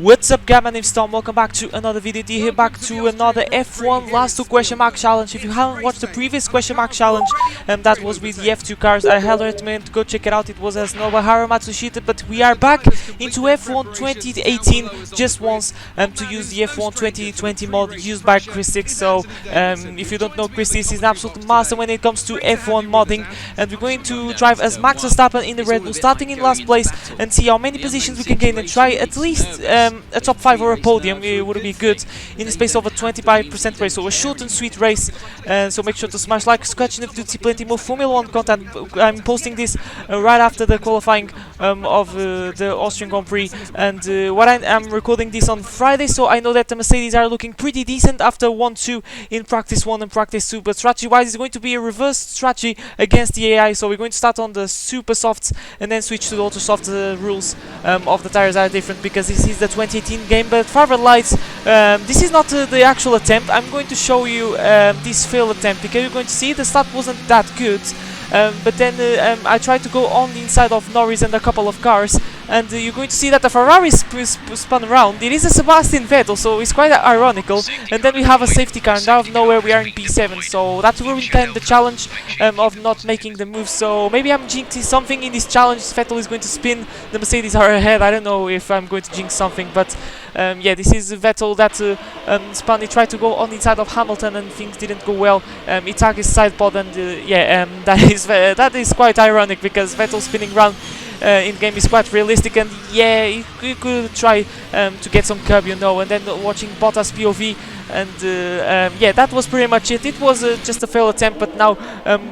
What's up guys, my name is Tom, welcome back to another video. Here back to another F1 last two question mark challenge. If you haven't watched the previous question mark challenge, that was with the F2 cars, I highly recommend go check it out. It was as Nobuharu Matsushita, but we are back into F1 2018 just once to use the F1 2020 mod used by Krisdix. So if you don't know, Krisdix is an absolute master when it comes to F1 modding, and we're going to drive as Max Verstappen in the Red Bull, starting in last place, and see how many positions we can gain and try at least a top 5 or a podium. It would be good in the space of a 25% race, so a short and sweet race. So make sure to smash like, scratch, and if you see plenty more Formula 1 content. I'm posting this right after the qualifying of the Austrian Grand Prix, and I'm recording this on Friday, so I know that the Mercedes are looking pretty decent after 1-2 in practice 1 and practice 2, but strategy wise it's going to be a reverse strategy against the AI. So we're going to start on the super softs and then switch to the ultra soft. Rules of the tires are different because this is the 2018 game. But forward lights, this is not the actual attempt. I'm going to show you this failed attempt because you're going to see the start wasn't that good. But then I tried to go on the inside of Norris and a couple of cars, and you're going to see that the Ferrari spun around. It is a Sebastian Vettel, so it's quite ironical. And then we have a safety car, and out of nowhere we are in P7, so that will kind the challenge of not making the move. So maybe I'm jinxing something in this challenge. Vettel is going to spin, the Mercedes are ahead. I don't know if I'm going to jinx something, but yeah, this is Vettel that spun. He tried to go on the inside of Hamilton and things didn't go well. He took his side pod, and yeah, that is quite ironic because Vettel spinning around in game is quite realistic, and yeah, you could try to get some curb, you know. And then watching Bottas POV, and yeah, that was pretty much it. It was just a failed attempt, but now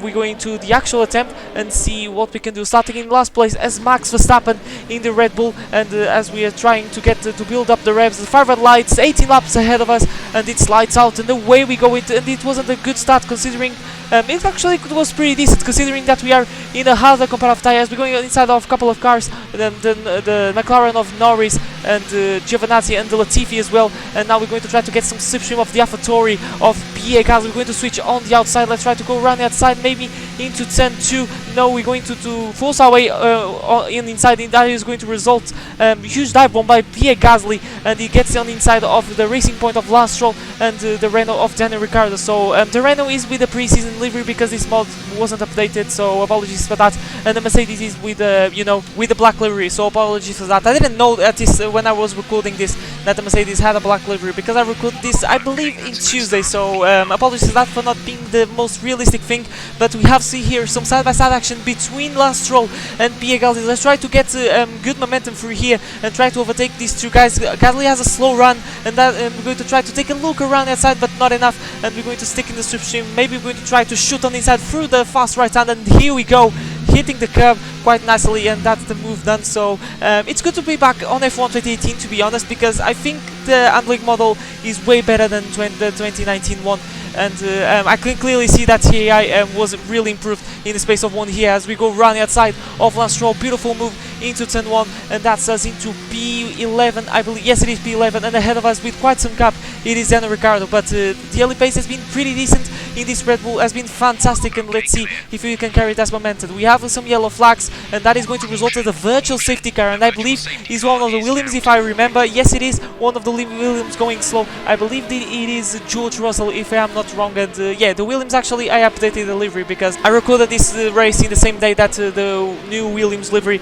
we're going to the actual attempt and see what we can do. Starting in last place as Max Verstappen in the Red Bull, and as we are trying to get to build up the revs, the forward lights 18 laps ahead of us, and it slides out, and away we go. And it wasn't a good start considering it actually was pretty decent considering that we are in a harder comparative tires. We're going inside of a couple of cars, the McLaren of Norris and Giovinazzi and the Latifi as well. And now we're going to try to get some slipstream of the AlphaTauri of Pierre Gasly. We're going to switch on the outside. Let's try to go around the outside, maybe into 10-2. No, we're going to force our way in inside. That is going to result huge dive bomb by Pierre Gasly, and he gets on the inside of the Racing Point of Lance Stroll and the Renault of Daniel Ricciardo. So the Renault is with the pre-season livery because this mod wasn't updated, so apologies for that. And the Mercedes is with you know, with the black livery, so apologies for that. I didn't know at this when I was recording this that the Mercedes had a black livery because I recorded this, I believe, in Tuesday. So apologies for that, for not being the most realistic thing. But we have see here some side-by-side action between Lance Stroll and Pierre Gasly. Let's try to get good momentum through here and try to overtake these two guys. Gasly has a slow run, and that we're going to try to take a look around the outside, but not enough. And we're going to stick in the slipstream. Maybe we're going to try to shoot on the inside through the fast right hand, and here we go, hitting the curb quite nicely, and that's the move done. So it's good to be back on F1 2018, to be honest, because I think the handling model is way better than the 2019 one. And I can clearly see that TAI was really improved in the space of 1 year as we go around the outside of Lance Stroll. Beautiful move into turn 1, and that's us into P11, I believe. Yes, it is P11, and ahead of us with quite some gap it is Daniel Ricciardo. But the early pace has been pretty decent in this Red Bull, has been fantastic, and let's see if we can carry that momentum. We have some yellow flags, and that is going to result in a virtual safety car, and I believe is one of the Williams, if I remember. Yes, it is one of the Williams going slow. I believe that it is George Russell, if I am not wrong. And yeah, the Williams, actually I updated the livery because I recorded this race in the same day that the new Williams livery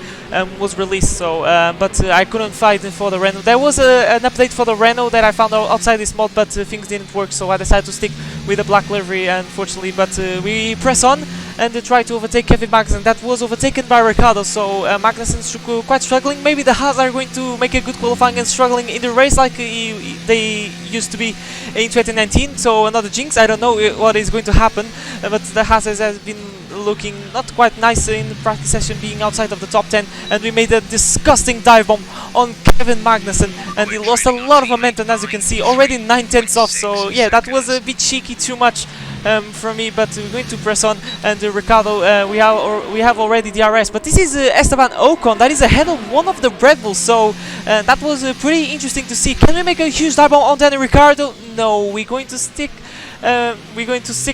was released. So but I couldn't find it for the Renault. There was an update for the Renault that I found outside this mod, but things didn't work, so I decided to stick with the black livery, unfortunately. But we press on and try to overtake Kevin Magnussen. That was overtaken by Ricciardo, so Magnussen's quite struggling. Maybe the Haas are going to make a good qualifying and struggling in the race like they used to be in 2019. So another jinx. I don't know what is going to happen, but the Haas has been looking not quite nice in the practice session, being outside of the top 10, and we made a disgusting dive bomb on Kevin Magnussen, and he lost a lot of momentum, as you can see, already 9/10 off. So yeah, that was a bit cheeky, too much from me, but we're going to press on. And Ricciardo, we have already DRS, but this is Esteban Ocon that is ahead of one of the Red Bulls, so that was pretty interesting to see. Can we make a huge dive bomb on Daniel Ricciardo? No, we're going to stick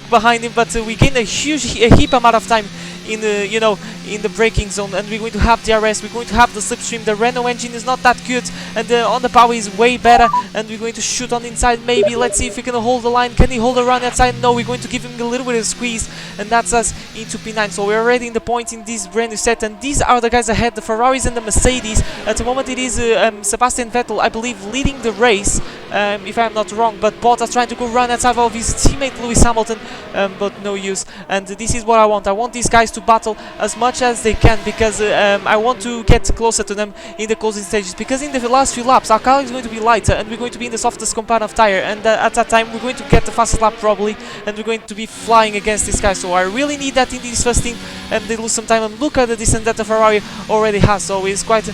behind him, but we gained a heap amount of time in the, you know, in the braking zone, and we're going to have DRS, we're going to have the slipstream. The Renault engine is not that good, and on the power is way better, and we're going to shoot on the inside maybe. Let's see if we can hold the line. Can he hold around the outside? No, we're going to give him a little bit of squeeze, and that's us into P9. So we're already in the points in this brand new set, and these are the guys ahead, the Ferraris and the Mercedes. At the moment it is Sebastian Vettel, I believe, leading the race, if I'm not wrong, but Bottas trying to go run outside of his teammate Lewis Hamilton, but no use. And this is what I want. I want these guys to battle as much as they can, because I want to get closer to them in the closing stages, because in the last few laps our car is going to be lighter and we're going to be in the softest compound of tire, and at that time we're going to get the fastest lap probably, and we're going to be flying against this guy. So I really need that in this first team, and they lose some time, and look at the distance that the Ferrari already has, so it's quite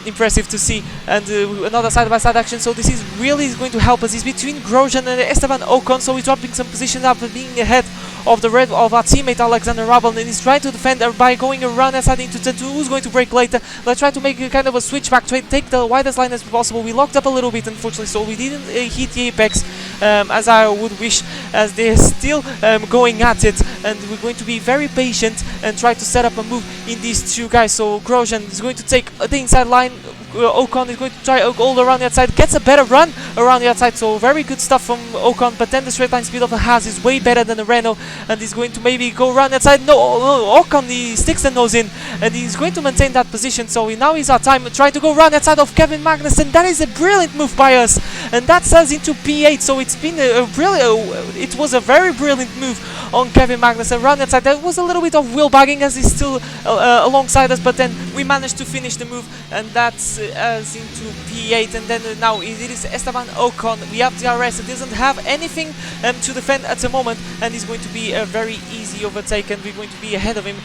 impressive to see. And another side-by-side action, so this is really going to help us. It's between Grosjean and Esteban Ocon, so he's dropping some positions after being ahead of the red of our teammate Alexander Rabel, and he's trying to defend by going around and side into turn 2. Who's going to break later? Let's try to make a kind of a switch back, try to take the widest line as possible. We locked up a little bit, unfortunately, so we didn't hit the apex as I would wish, as they're still going at it, and we're going to be very patient and try to set up a move in these two guys. So Grosjean is going to take the inside line. Ocon is going to try all around the outside, gets a better run around the outside, so very good stuff from Ocon, but then the straight line speed of the Haas is way better than the Renault, and he's going to maybe go around the outside. No, Ocon, he sticks the nose in, and he's going to maintain that position, so now is our time trying to go around the outside of Kevin Magnussen. That is a brilliant move by us, and that us into P8, so it's been a brilliant, it was a very brilliant move on Kevin Magnussen around the outside. There was a little bit of wheel bagging as he's still alongside us, but then we managed to finish the move, and that's us into P8. And then now it is Esteban Ocon. We have DRS, it doesn't have anything to defend at the moment, and it's going to be a very easy overtake, and we're going to be ahead of him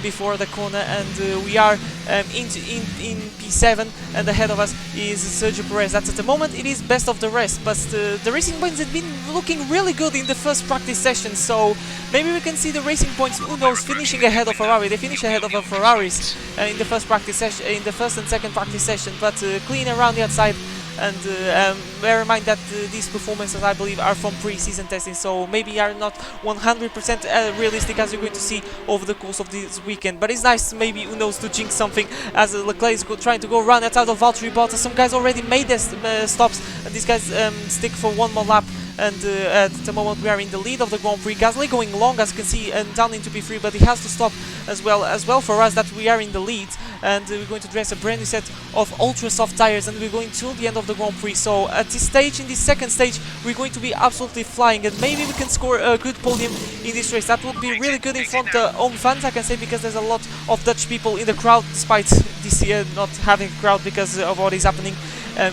before the corner, and we are in P7, and ahead of us is Sergio Perez. That's at the moment it is best of the rest, but the Racing Points have been looking really good in the first practice session, so maybe we can see the Racing Points, who knows, finishing ahead of Ferrari. They finish ahead of the Ferraris in the first practice session, in the first and second practice session, but clean around the outside. And bear in mind that these performances, I believe, are from pre-season testing, so maybe are not 100% realistic, as you're going to see over the course of this weekend. But it's nice, maybe, who knows, to jinx something, as Leclerc is trying to go run outside of Valtteri Bottas. Some guys already made their stops, and these guys stick for one more lap. And at the moment we are in the lead of the Grand Prix. Gasly going long, as you can see, and down into P3, but he has to stop as well for us that we are in the lead. And we're going to dress a brand new set of ultra soft tires, and we're going till the end of the Grand Prix. So at this stage, in this second stage, we're going to be absolutely flying, and maybe we can score a good podium in this race. That would be really good in front of home fans, I can say, because there's a lot of Dutch people in the crowd, despite this year not having a crowd because of what is happening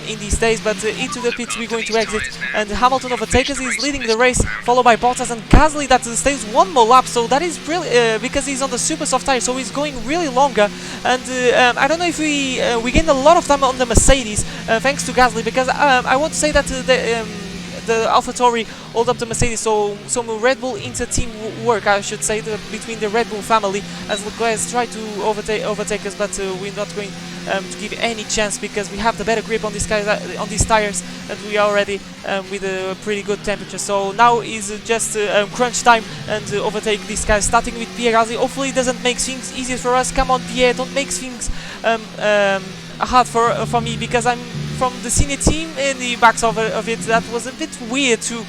in these days. But into the pits we're going to exit, and Hamilton overtakes us. He's leading the race, followed by Bottas and Gasly that stays one more lap, so that is really because he's on the super soft tire, so he's going really longer. And I don't know if we gained a lot of time on the Mercedes thanks to Gasly, because I want to say that the AlphaTauri hold up the Mercedes, so some Red Bull inter-team work, I should say, between the Red Bull family, as Leclerc has tried to overtake us, but we're not going to give any chance, because we have the better grip on these guys, on these tires, and we are already with a pretty good temperature. So now is just crunch time and overtake these guys, starting with Pierre Gasly. Hopefully it doesn't make things easier for us. Come on, Pierre, don't make things hard for me, because I'm from the senior team in the backs of it. That was a bit weird to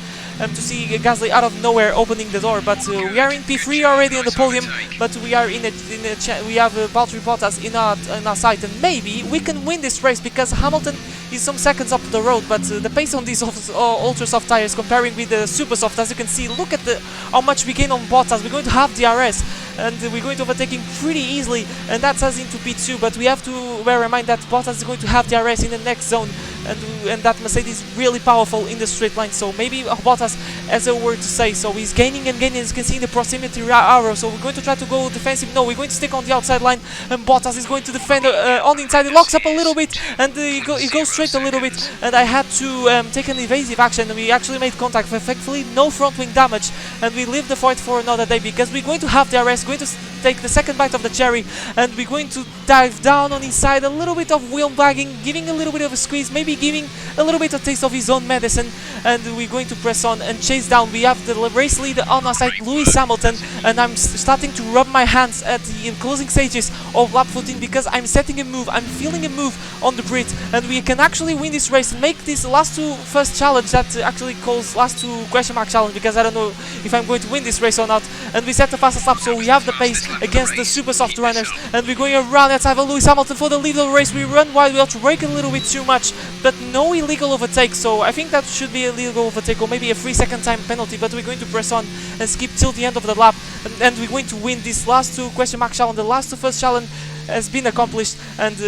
see Gasly out of nowhere opening the door, but we are in P3 already on the podium, but we are we have Valtteri Bottas in our sight, and maybe we can win this race, because Hamilton is some seconds up the road, but the pace on these ultra soft tires comparing with the super soft, as you can see, look at how much we gain on Bottas. We're going to have DRS, and we're going to overtake him pretty easily, and that's us into P2, but we have to bear in mind that Bottas is going to have DRS in the next zone, and that Mercedes is really powerful in the straight line, so maybe Bottas has a word to say. So he's gaining and gaining, as you can see in the proximity arrow, so we're going to try to go defensive. No, we're going to stick on the outside line, and Bottas is going to defend on the inside. He locks up a little bit, and he goes straight a little bit, and I had to take an evasive action, and we actually made contact. Effectively no front wing damage, and we leave the fight for another day, because we're going to have DRS, going to take the second bite of the cherry, and we're going to dive down on inside, a little bit of wheel bagging, giving a little bit of a squeeze, maybe giving a little bit of taste of his own medicine, and we're going to press on and chase down. We have the race leader on our side, Lewis Hamilton, and I'm starting to rub my hands at the closing stages of lap 14 because I'm setting a move, I'm feeling a move on the Brit, and we can actually win this race and make this last two first challenge that actually calls last two question mark challenge, because I don't know if I'm going to win this race or not. And we set the fastest lap, so we have the pace against the super soft runners, and we're going around outside of Lewis Hamilton for the lead of the race. We run wide, we have to brake a little bit too much, but no illegal overtake, so I think that should be a legal overtake or maybe a 3-second time penalty, but we're going to press on and skip till the end of the lap, and we're going to win this last two question mark challenge. The last two first challenge has been accomplished, and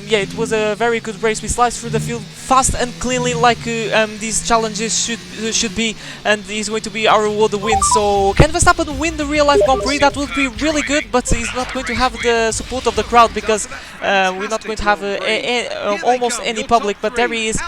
yeah, it was a very good race. We sliced through the field fast and cleanly, like these challenges should be, and he's going to be our reward, the win. So can Verstappen win the real life Grand Prix? That would be really good, but he's not going to have the support of the crowd because we're not going to have almost any public. But there he is,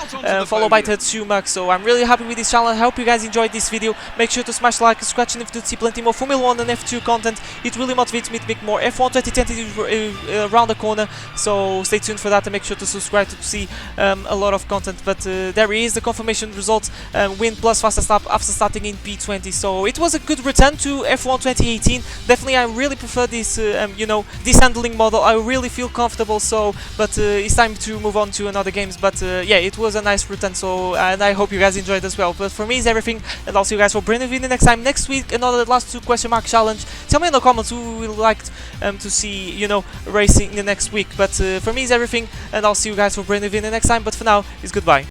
followed by Tetsu Max. So I'm really happy with this challenge. I hope you guys enjoyed this video. Make sure to smash the like, scratch, and if you see plenty more Formula 1 and F2 content, it really motivates me to make more. F1 2020 is around the corner, so stay tuned for that, and make sure to subscribe to see a lot of content. But there is the confirmation results, win plus fastest lap after starting in P20. So it was a good return to F1 2018. Definitely, I really prefer this, you know, this handling model. I really feel comfortable. So, but it's time to move on to another games. But yeah, it was a nice return. So, and I hope you guys enjoyed as well. But for me, it's everything, and I'll see you guys for brand new video next time. Next week, another last two question mark challenge. Tell me in the comments who would like to see, you know, racing in the next week. But for me, it's everything, and I'll see you guys for brand new video next time. But for now, it's goodbye.